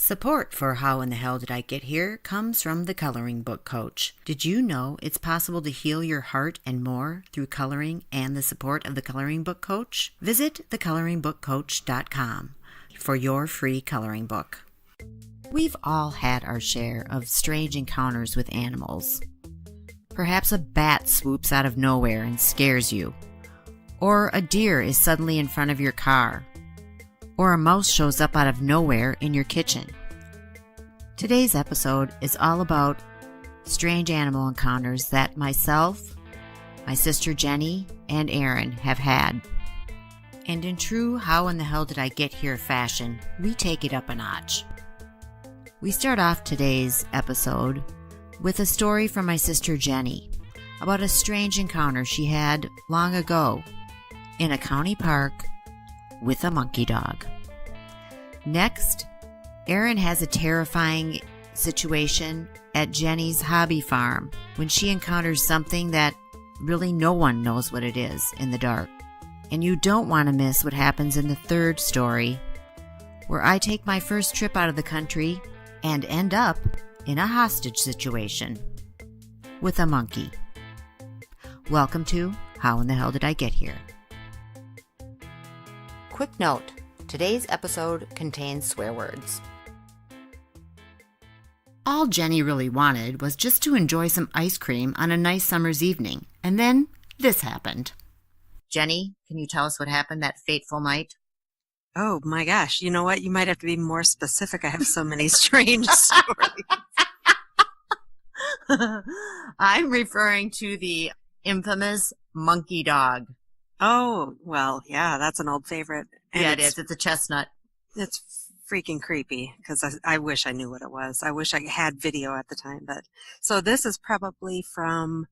Support for How in the Hell Did I Get Here comes from the Coloring Book Coach. Did you know it's possible to heal your heart and more through coloring and the support of the Coloring Book Coach? Visit thecoloringbookcoach.com for your free coloring book. We've all had our share of strange encounters with animals. Perhaps a bat swoops out of nowhere and scares you, or a deer is suddenly in front of your car, or a mouse shows up out of nowhere in your kitchen. Today's episode is all about strange animal encounters that myself, my sister Jenny, and Erin have had. And in true How in the Hell Did I Get Here fashion, we take it up a notch. We start off today's episode with a story from my sister Jenny about a strange encounter she had long ago in a county park with a monkey dog. Next, Erin has a terrifying situation at Jenny's hobby farm when she encounters something that really no one knows what it is in the dark. And you don't want to miss what happens in the third story, where I take my first trip out of the country and end up in a hostage situation with a monkey. Welcome to How in the Hell Did I Get Here? Quick note, today's episode contains swear words. All Jenny really wanted was just to enjoy some ice cream on a nice summer's evening, and then this happened. Jenny, can you tell us what happened that fateful night? Oh my gosh, you know what? You might have to be more specific. I have so many strange stories. I'm referring to the infamous monkey dog. Oh, well, yeah, that's an old favorite. And Yeah, it is. It's a chestnut. It's freaking creepy because I wish I knew what it was. I wish I had video at the time. But so this is probably from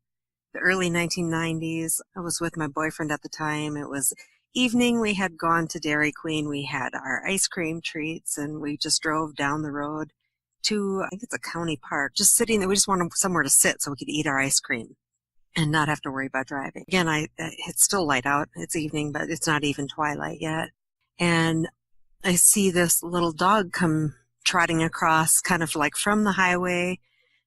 the early 1990s. I was with my boyfriend at the time. It was evening. We had gone to Dairy Queen. We had our ice cream treats, and we just drove down the road to, I think it's a county park, just sitting there. We just wanted somewhere to sit so we could eat our ice cream and not have to worry about driving. Again, it's still light out. It's evening, but it's not even twilight yet. And I see this little dog come trotting across, kind of like from the highway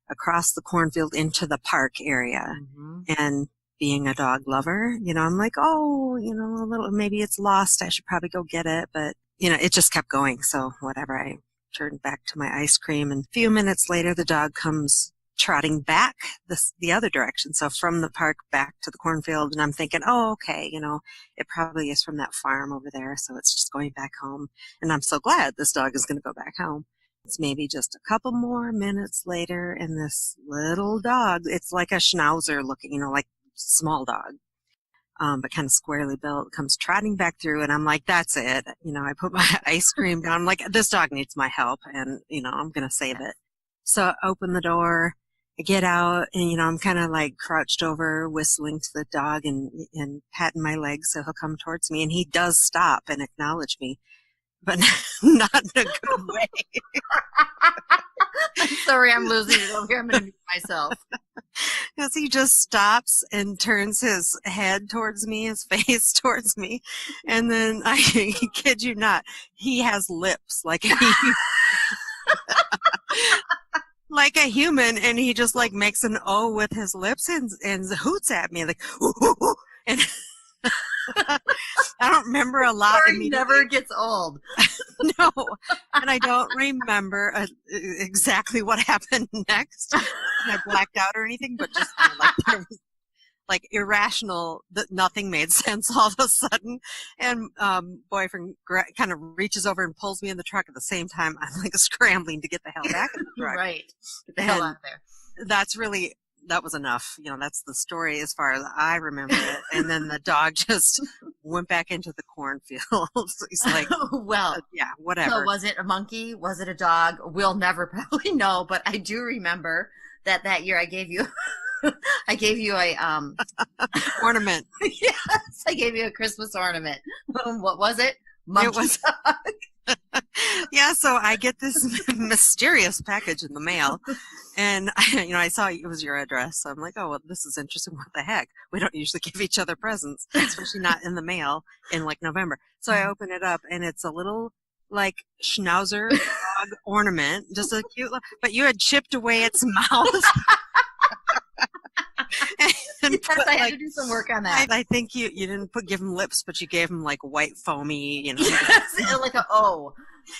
across the cornfield into the park area. Mm-hmm. And being a dog lover, I'm like, oh, a little, maybe it's lost. I should probably go get it. But, it just kept going. So whatever, I turned back to my ice cream. And a few minutes later, the dog comes trotting back the other direction. So from the park back to the cornfield. And I'm thinking, oh, okay, it probably is from that farm over there. So it's just going back home. And I'm so glad this dog is going to go back home. It's maybe just a couple more minutes later. And this little dog, it's like a schnauzer looking, like small dog, but kind of squarely built, comes trotting back through. And I'm like, that's it. I put my ice cream down. I'm like, this dog needs my help. And, I'm going to save it. So I open the door. I get out and, I'm kind of like crouched over, whistling to the dog and patting my legs so he'll come towards me. And he does stop and acknowledge me, but not in a good way. I'm sorry, I'm losing it over here. I'm going to mute myself. Because he just stops and turns his head towards me, his face towards me. And then, I kid you not, he has lips like like a human, and he just like makes an O with his lips and hoots at me like, ooh, ooh, ooh. And I don't remember a lot. It never gets old. No, and I don't remember exactly what happened next. I blacked out or anything, but just like there was like irrational, that nothing made sense all of a sudden. And boyfriend kind of reaches over and pulls me in the truck at the same time. I'm like scrambling to get the hell back in the truck. Right, get the hell out there. That was enough. That's the story as far as I remember it. And then the dog just went back into the cornfield. He's like, well, yeah, whatever. So was it a monkey? Was it a dog? We'll never probably know, but I do remember that year I gave you a ornament. Yes, I gave you a Christmas ornament. What was it? Monkey it was dog. Yeah, so I get this mysterious package in the mail, and I saw it was your address, so I'm like, oh, well, this is interesting. What the heck? We don't usually give each other presents, especially not in the mail in like November. So I open it up, and it's a little like schnauzer dog ornament, just a cute, but you had chipped away its mouth. And yes, I had to do some work on that. I think you didn't give him lips, but you gave him like white foamy, Yes, like a O.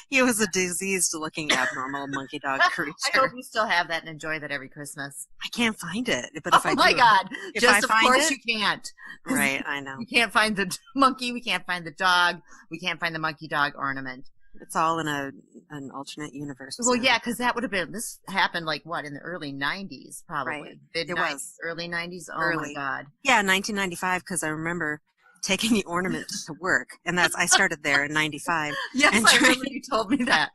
He was a diseased-looking abnormal monkey dog creature. I hope you still have that and enjoy that every Christmas. I can't find it, but if I do, oh my God! If Just I of course it, you can't. Right, I know. We can't find the monkey. We can't find the dog. We can't find the monkey dog ornament. It's all in an alternate universe. Well, yeah, because that would have been. This happened like what in the early '90s, probably. Right. It was early '90s. Oh early. My God. Yeah, 1995. Because I remember taking the ornament to work, and I started there in '95. Yes, I remember you told me that.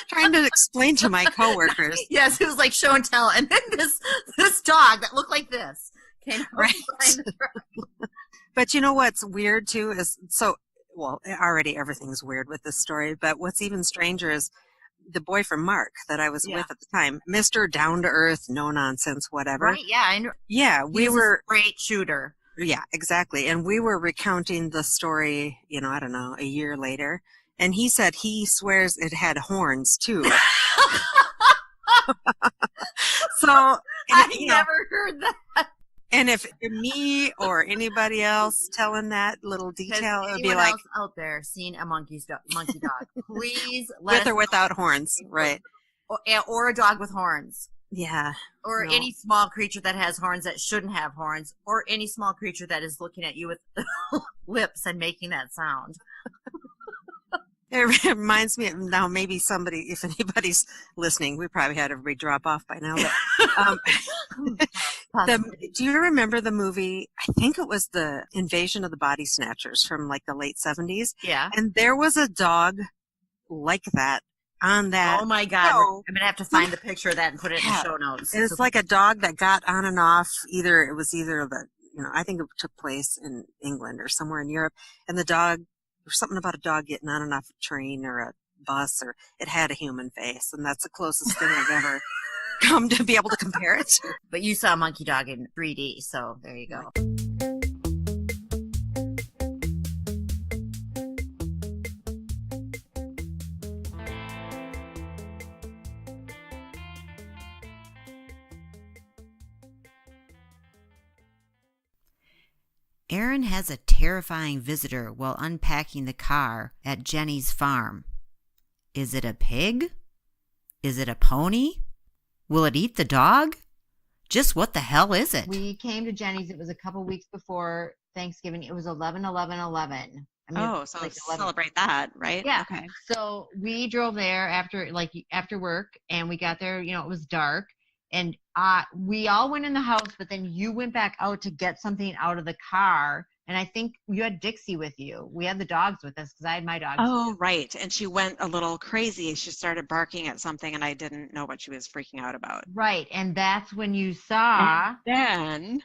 Trying to explain to my coworkers. Yes, it was like show and tell, and then this dog that looked like this came right behind the truck. But you know what's weird too is well, already everything's weird with this story, but what's even stranger is the boyfriend Mark that I was with at the time, Mr. Down to Earth, no nonsense, whatever. Right? Yeah, I know. Yeah, we were a great shooter. Yeah, exactly. And we were recounting the story, I don't know, a year later, and he said he swears it had horns too. So I never heard that. And if me or anybody else telling that little detail, it would be like out there seeing a monkey dog, please with or without horns, right? Or a dog with horns. Yeah. Or any small creature that has horns that shouldn't have horns, or any small creature that is looking at you with lips and making that sound. It reminds me of now, maybe somebody, if anybody's listening, we probably had everybody drop off by now. But, do you remember the movie? I think it was the Invasion of the Body Snatchers from like the late 70s. Yeah. And there was a dog like that on that. Oh my God. show. I'm going to have to find the picture of that and put it in the show notes. It's like a dog that got on and off. It was either I think it took place in England or somewhere in Europe. And the dog, there's something about a dog getting on and off a train or a bus, or it had a human face. And that's the closest thing I've ever come to be able to compare it to. But you saw a monkey dog in 3D, so there you go. Erin has a terrifying visitor while unpacking the car at Jenny's farm. Is it a pig? Is it a pony? Will it eat the dog? Just what the hell is it? We came to Jenny's. It was a couple weeks before Thanksgiving. It was 11/11/11. So like celebrate that, right? Yeah. Okay. So we drove there after work, and we got there. It was dark, and we all went in the house. But then you went back out to get something out of the car, and I think you had Dixie with you. We had the dogs with us because I had my dogs. Oh, right. And she went a little crazy. She started barking at something, and I didn't know what she was freaking out about. Right, and that's when you saw. And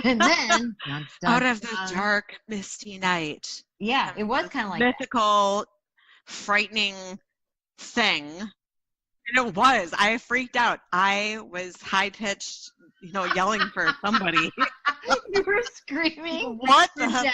then out of the dark, misty night. Yeah, it was kind of like mythical, frightening thing. And it was. I freaked out. I was high-pitched, yelling for somebody. You were screaming. What for Jenny.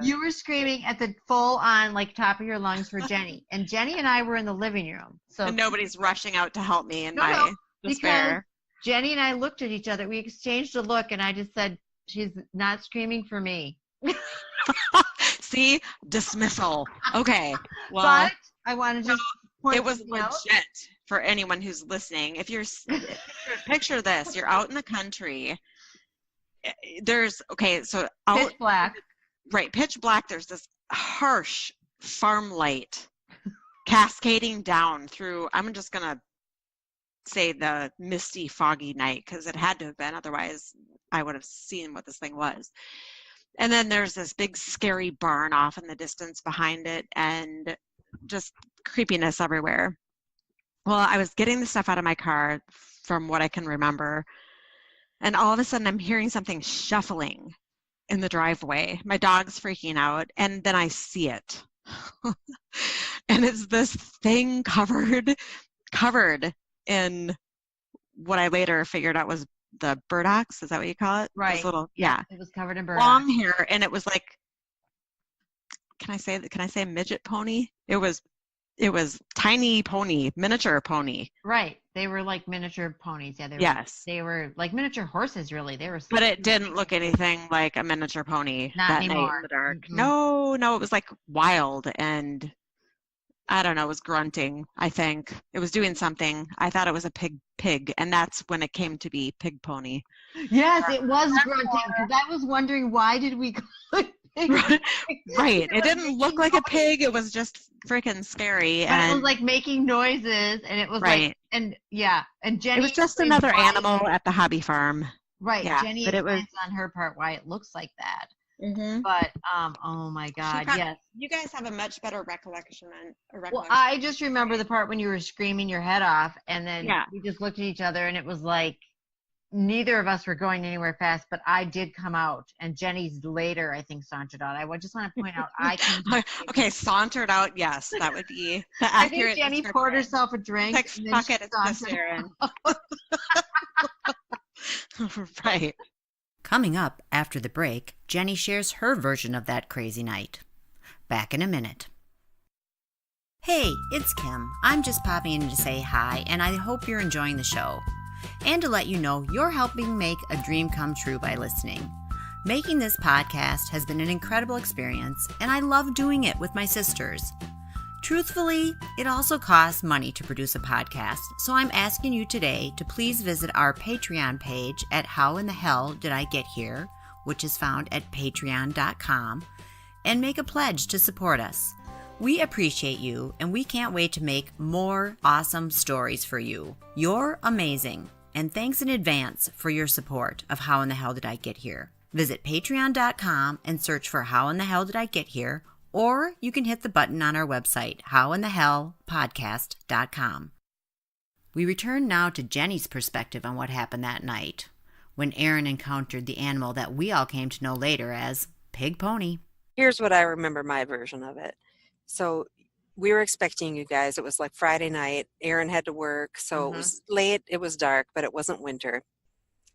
You were screaming at the full-on, top of your lungs for Jenny. And Jenny and I were in the living room. And nobody's rushing out to help me in my despair. Because Jenny and I looked at each other. We exchanged a look, and I just said, she's not screaming for me. See? Dismissal. Okay. Well, but I wanted to it was legit for anyone who's listening. If you're picture this, you're out in the country. So out, pitch black. Right, pitch black. There's this harsh farm light cascading down through, I'm just going to say the misty, foggy night, because it had to have been. Otherwise, I would have seen what this thing was. And then there's this big scary barn off in the distance behind it, and just creepiness everywhere. Well, I was getting the stuff out of my car from what I can remember, and all of a sudden I'm hearing something shuffling in the driveway. My dog's freaking out, and then I see it. And it's this thing covered in what I later figured out was the burdocks. Is that what you call it? Right. This little, yeah. It was covered in burdocks. Long hair, and it was like, can I say midget pony? It was It was tiny pony, miniature pony. Right. They were like miniature ponies. Yeah, they were like miniature horses, really. They were. But it didn't look anything like a miniature pony Not that anymore. night in the dark. Mm-mm. No, it was like wild and I don't know, it was grunting, I think. It was doing something. I thought it was a pig, and that's when it came to be pig pony. Yes, it was grunting, because I was wondering, why did we call it pig? Right. It didn't look like a pig. It was just freaking scary. But it was like making noises, and it was like, and Jenny. It was just another animal at the hobby farm. Right. Yeah, Jenny but it was on her part why it looks like that. Mm-hmm. But oh my God, yes. You guys have a much better recollection. Well, I just remember the part when you were screaming your head off, and then we just looked at each other, and it was like neither of us were going anywhere fast. But I did come out, and Jenny's later, I think, sauntered out. I just want to point out, okay, sauntered out. Yes, that would be the I accurate. think Jenny poured herself a drink. Like, fuck it, it's Miss Erin. Right. Coming up after the break, Jenny shares her version of that crazy night. Back in a minute. Hey, it's Kim. I'm just popping in to say hi, and I hope you're enjoying the show. And to let you know, you're helping make a dream come true by listening. Making this podcast has been an incredible experience, and I love doing it with my sisters. Truthfully, it also costs money to produce a podcast, so I'm asking you today to please visit our Patreon page at How in the Hell Did I Get Here, which is found at patreon.com, and make a pledge to support us. We appreciate you, and we can't wait to make more awesome stories for you. You're amazing, and thanks in advance for your support of How in the Hell Did I Get Here. Visit patreon.com and search for How in the Hell Did I Get Here, or you can hit the button on our website, howinthehellpodcast.com. We return now to Jenny's perspective on what happened that night, when Erin encountered the animal that we all came to know later as Pig Pony. Here's what I remember my version of it. So we were expecting you guys. It was like Friday night. Erin had to work, so it was late. It was dark, but it wasn't winter.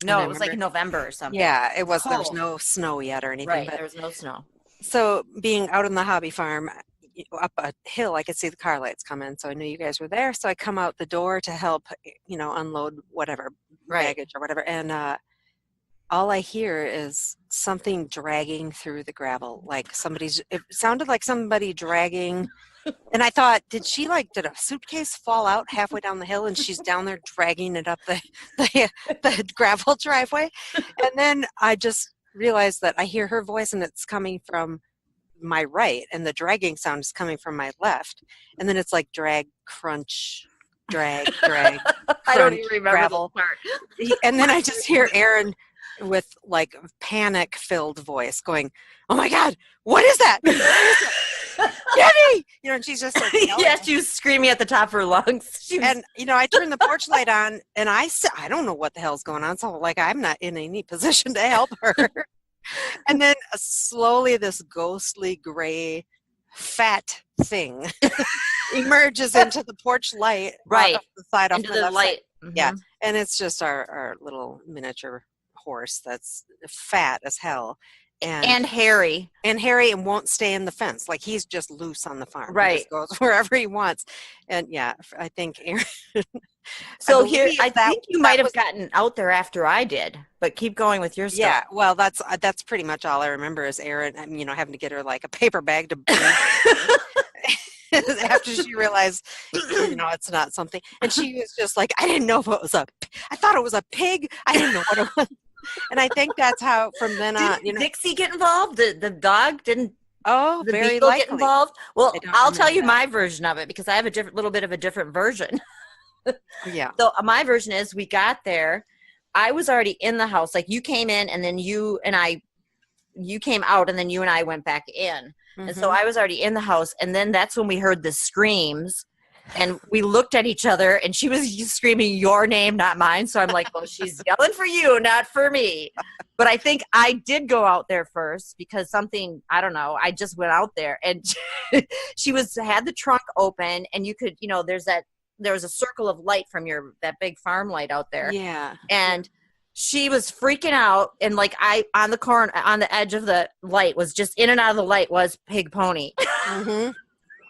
No, it was like November or something. Yeah, it was. There was no snow yet or anything. Right, but there was no snow. So being out on the hobby farm, up a hill, I could see the car lights coming. So I knew you guys were there. So I come out the door to help, unload whatever baggage or whatever. And all I hear is something dragging through the gravel. Like it sounded like somebody dragging. And I thought, did a suitcase fall out halfway down the hill and she's down there dragging it up the gravel driveway? And then I just realized that I hear her voice and it's coming from my right and the dragging sound is coming from my left. And then it's like drag, crunch, drag. I don't even remember gravel. the part. And then I just hear Erin with like panic-filled voice going, "Oh my God, what is that? What is it? Jenny!" And she's just like yes, she was screaming at the top of her lungs. And I turned the porch light on and I said, I don't know what the hell's going on. So like, I'm not in any position to help her. And then slowly this ghostly gray fat thing emerges into the porch light. Right. Off the side into the light. Mm-hmm. Yeah. And it's just our little miniature horse that's fat as hell. And hairy. And won't stay in the fence. Like he's just loose on the farm. Right. He just goes wherever he wants. And yeah, I think Erin. So I think you might have gotten out there after I did, but keep going with your stuff. Yeah, well, that's pretty much all I remember is Erin, having to get her like a paper bag to bring after she realized, it's not something. And she was just like, I didn't know if it was I thought it was a pig. I didn't know what it was. And I think that's how from then on, Did Dixie get involved? The dog didn't. Oh, the very beagle likely. Get involved. Well, I'll tell you that. my version of it because I have a little bit of a different version. Yeah. So my version is we got there. I was already in the house. Like you came in and then you came out and then you and I went back in. Mm-hmm. And so I was already in the house. And then that's when we heard the screams and we looked at each other and she was screaming your name, not mine. So I'm like, well, she's yelling for you, not for me. But I think I did go out there first because something, I don't know. I just went out there and she had the trunk open and you could, there was a circle of light from that big farm light out there. Yeah. And she was freaking out. And like on the edge of the light was just in and out of the light was Pig Pony. Mm-hmm.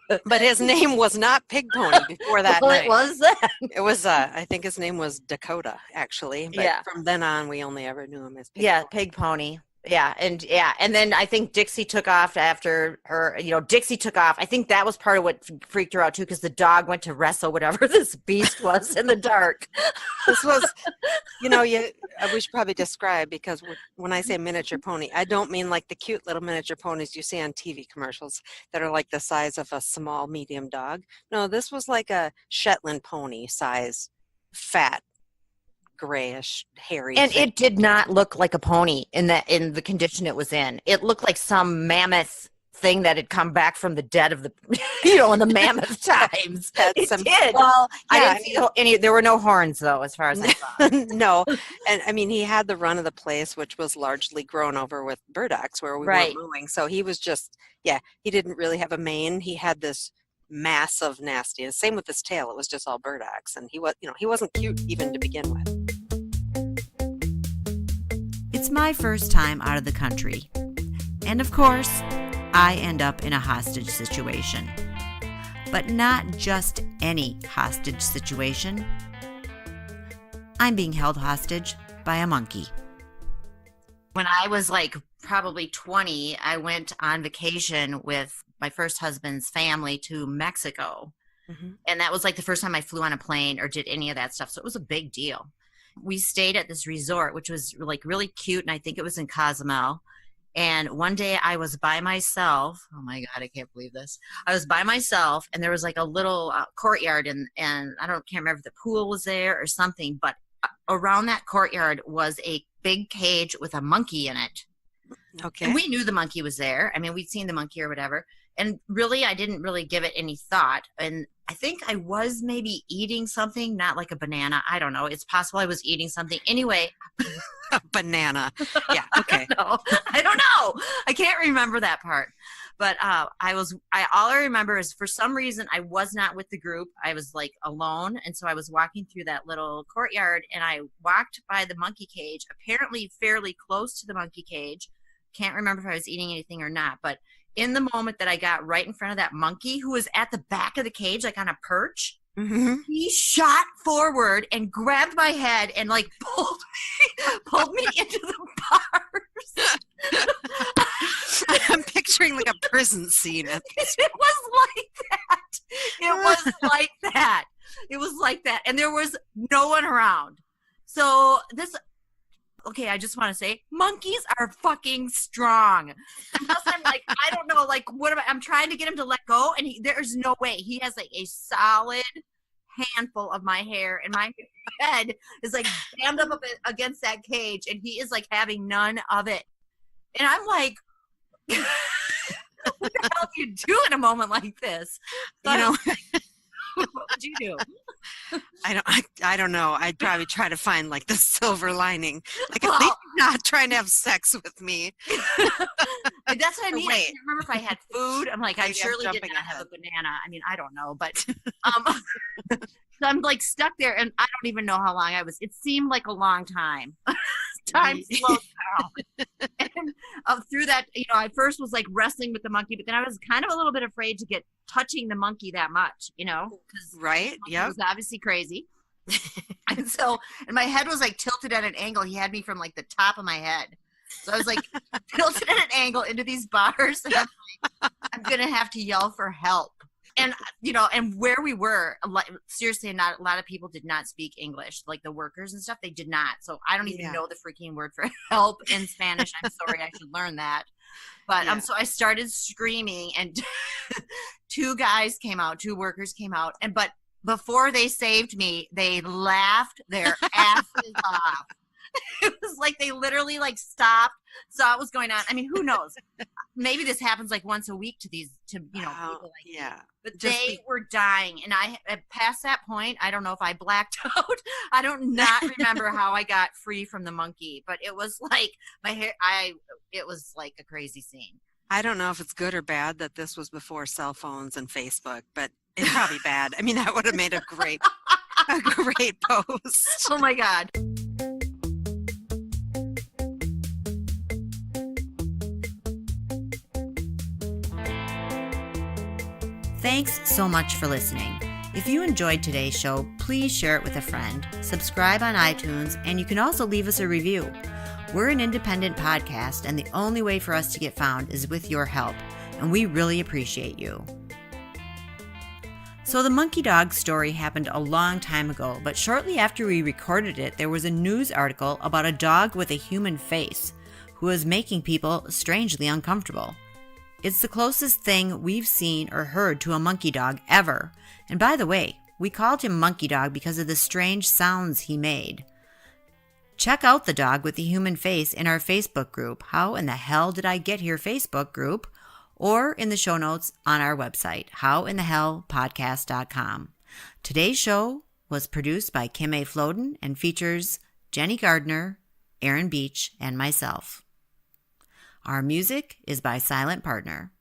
But his name was not Pig Pony before that Well, night. it was that. It was, I think his name was Dakota, actually. But from then on, we only ever knew him as Pig Pony. Pig Pony. And then I think Dixie took off after her. Dixie took off. I think that was part of what freaked her out too, because the dog went to wrestle whatever this beast was in the dark. This was, we should probably describe, because when I say miniature pony, I don't mean like the cute little miniature ponies you see on TV commercials that are like the size of a small, medium dog. No, this was like a Shetland pony size, fat, grayish, hairy And thing. it did not look like a pony in the condition it was in. It looked like some mammoth thing that had come back from the dead of the in the mammoth times. It did. Well, I didn't see there were no horns though, as far as I saw. No. And I mean, he had the run of the place, which was largely grown over with burdocks where we weren't mowing. So he was just, he didn't really have a mane. He had this mass of nasty. And same with his tail. It was just all burdocks. And he wasn't cute even to begin with. It's my first time out of the country. And of course, I end up in a hostage situation. But not just any hostage situation. I'm being held hostage by a monkey. When I was probably 20, I went on vacation with my first husband's family to Mexico. Mm-hmm. And that was the first time I flew on a plane or did any of that stuff. So it was a big deal. We stayed at this resort, which was really cute. And I think it was in Cozumel. And one day I was by myself. Oh my God, I can't believe this. I was by myself and there was a little courtyard and I can't remember if the pool was there or something, but around that courtyard was a big cage with a monkey in it. Okay. And we knew the monkey was there. I mean, we'd seen the monkey or whatever. And really, I didn't really give it any thought. And I think I was maybe eating something, not like a banana. I don't know. It's possible I was eating something. Anyway. A banana. Yeah, okay. I don't know. I can't remember that part. But all I remember is for some reason I was not with the group. I was alone. And so I was walking through that little courtyard and I walked by the monkey cage, apparently fairly close to the monkey cage. Can't remember if I was eating anything or not, but in the moment that I got right in front of that monkey who was at the back of the cage, on a perch, mm-hmm. He shot forward and grabbed my head and pulled me into the bars. I'm picturing a prison scene. It was like that. It was like that. And there was no one around. So okay, I just want to say, monkeys are fucking strong. Unless I'm I don't know, I'm trying to get him to let go, and there's no way. He has a solid handful of my hair, and my head is jammed up against that cage, and he is having none of it. And I'm what the hell do you do in a moment like this? What would you do? I don't know. I'd probably try to find the silver lining. At least you're not trying to have sex with me. That's what I mean. I can't remember if I had food. I'm I surely did not have a banana. I mean, I don't know, but so I'm stuck there, and I don't even know how long I was. It seemed like a long time. Time slowed down. And through that, I first was wrestling with the monkey, but then I was kind of a little bit afraid to get touching the monkey that much, because right, yeah, it was obviously crazy. and my head was tilted at an angle. He had me from the top of my head, so I was tilted at an angle into these bars, and I'm gonna have to yell for help. And and where we were, seriously, not a lot of people did not speak English, the workers and stuff. They did not. So I don't even know the freaking word for help in Spanish. I'm sorry, I should learn that. But so I started screaming, and two workers came out, but before they saved me, they laughed their asses off. It was they literally stopped, saw what was going on. I mean, who knows? Maybe this happens once a week to people yeah. But they were dying, and past that point, I don't know if I blacked out. I don't not remember how I got free from the monkey, but it was my hair. It was a crazy scene. I don't know if it's good or bad that this was before cell phones and Facebook, but it's probably bad. I mean, that would have made a great post. Oh my God. Thanks so much for listening. If you enjoyed today's show, please share it with a friend, subscribe on iTunes, and you can also leave us a review. We're an independent podcast, and the only way for us to get found is with your help, and we really appreciate you. So the monkey dog story happened a long time ago, but shortly after we recorded it, there was a news article about a dog with a human face who was making people strangely uncomfortable. It's the closest thing we've seen or heard to a monkey dog ever. And by the way, we called him Monkey Dog because of the strange sounds he made. Check out the dog with the human face in our Facebook group, How in the Hell Did I Get Here Facebook group, or in the show notes on our website, howinthehellpodcast.com. Today's show was produced by Kim A. Flodin and features Jenny Gardner, Erin Beach, and myself. Our music is by Silent Partner.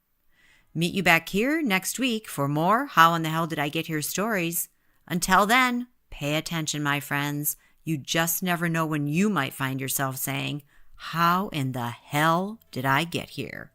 Meet you back here next week for more How in the Hell Did I Get Here stories. Until then, pay attention, my friends. You just never know when you might find yourself saying, How in the hell did I get here?